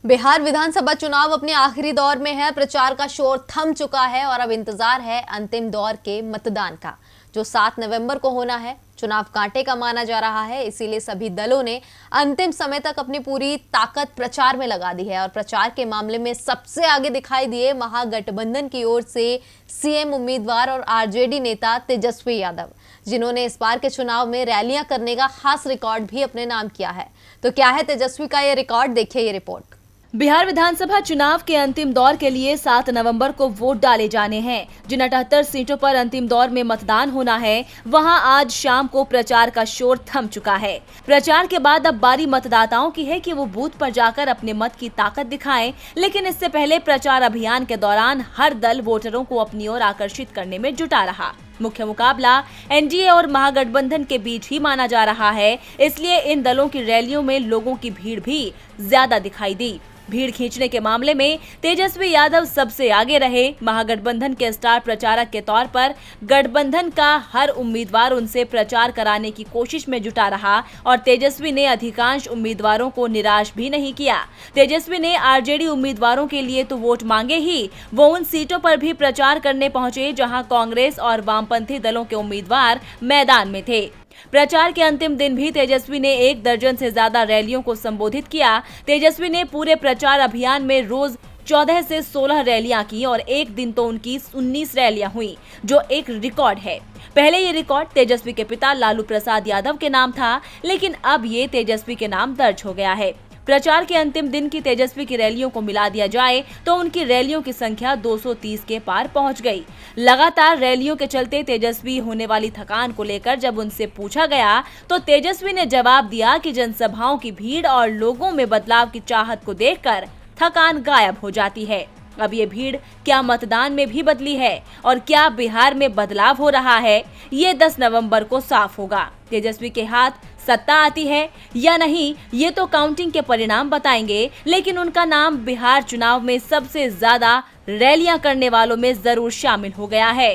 बिहार विधानसभा चुनाव अपने आखिरी दौर में है। प्रचार का शोर थम चुका है और अब इंतजार है अंतिम दौर के मतदान का, जो 7 नवंबर को होना है। चुनाव कांटे का माना जा रहा है, इसीलिए सभी दलों ने अंतिम समय तक अपनी पूरी ताकत प्रचार में लगा दी है। और प्रचार के मामले में सबसे आगे दिखाई दिए महागठबंधन की ओर से सीएम उम्मीदवार और आरजेडी नेता तेजस्वी यादव, जिन्होंने इस बार के चुनाव में रैलियां करने का खास रिकॉर्ड भी अपने नाम किया है। तो क्या है तेजस्वी का ये रिकॉर्ड, देखिए ये रिपोर्ट। बिहार विधानसभा चुनाव के अंतिम दौर के लिए 7 नवंबर को वोट डाले जाने हैं। जिन 78 सीटों पर अंतिम दौर में मतदान होना है, वहां आज शाम को प्रचार का शोर थम चुका है। प्रचार के बाद अब बारी मतदाताओं की है कि वो बूथ पर जाकर अपने मत की ताकत दिखाएं, लेकिन इससे पहले प्रचार अभियान के दौरान हर दल वोटरों को अपनी ओर आकर्षित करने में जुटा रहा। मुख्य मुकाबला एनडीए और महागठबंधन के बीच ही माना जा रहा है, इसलिए इन दलों की रैलियों में लोगों की भीड़ भी ज्यादा दिखाई दी। भीड़ खींचने के मामले में तेजस्वी यादव सबसे आगे रहे। महागठबंधन के स्टार प्रचारक के तौर पर गठबंधन का हर उम्मीदवार उनसे प्रचार कराने की कोशिश में जुटा रहा और तेजस्वी ने अधिकांश उम्मीदवारों को निराश भी नहीं किया। तेजस्वी ने आरजेडी उम्मीदवारों के लिए तो वोट मांगे ही, वो उन सीटों पर भी प्रचार करने पहुंचे जहां कांग्रेस और वामपंथी दलों के उम्मीदवार मैदान में थे। प्रचार के अंतिम दिन भी तेजस्वी ने 1 दर्जन से ज्यादा रैलियों को संबोधित किया। तेजस्वी ने पूरे प्रचार अभियान में रोज 14 से 16 रैलियां की और एक दिन तो उनकी 19 रैलियां हुई, जो एक रिकॉर्ड है। पहले ये रिकॉर्ड तेजस्वी के पिता लालू प्रसाद यादव के नाम था, लेकिन अब ये तेजस्वी के नाम दर्ज हो गया है। प्रचार के अंतिम दिन की तेजस्वी की रैलियों को मिला दिया जाए तो उनकी रैलियों की संख्या 230 के पार पहुंच गई। लगातार रैलियों के चलते तेजस्वी होने वाली थकान को लेकर जब उनसे पूछा गया तो तेजस्वी ने जवाब दिया कि जनसभाओं की भीड़ और लोगों में बदलाव की चाहत को देखकर थकान गायब हो जाती है। अब ये भीड़ क्या मतदान में भी बदली है और क्या बिहार में बदलाव हो रहा है, ये 10 नवंबर को साफ होगा। तेजस्वी के हाथ सत्ता आती है या नहीं, ये तो काउंटिंग के परिणाम बताएंगे, लेकिन उनका नाम बिहार चुनाव में सबसे ज्यादा रैलियां करने वालों में जरूर शामिल हो गया है।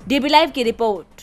डीबी लाइव की रिपोर्ट।